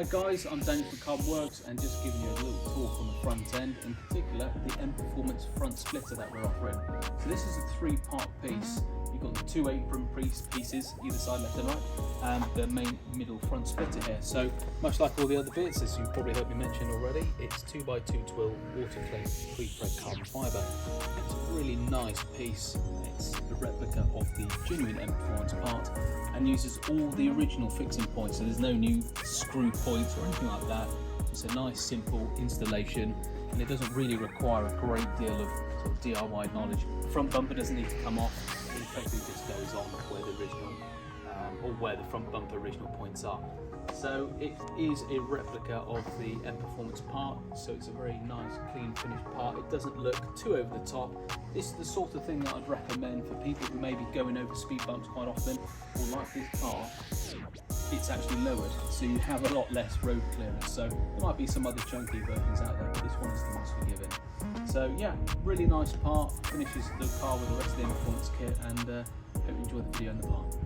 Hi guys, I'm Danny from Carbonwurks and just giving you a little talk on the front end, in particular the M Performance front splitter that we're offering. So this is a 3-part piece. You've got the 2 apron pieces either side, left and right, and the main middle front splitter here. So much like all the other bits, as you've probably heard me mention already, it's 2x2 Twill Autoclave Pre-Preg carbon fibre. It's a really nice piece. It's a replica of the genuine M Performance part and uses all the original fixing points, so there's no new screw points or anything like that. It's a nice simple installation and it doesn't really require a great deal of sort of DIY knowledge. The front bumper doesn't need to come off, it effectively just goes on where the original or where the front bumper original points are. So it is a replica of the M Performance part, so it's a very nice clean finished part. It doesn't look too over the top. This is the sort of thing that I'd recommend for people who may be going over speed bumps quite often, or like this car, it's actually lowered, so you have a lot less road clearance. So there might be some other chunky versions out there, but this one is the most forgiving. So yeah, really nice part, finishes the car with the rest of the M Performance kit, and hope you enjoy the video and the part.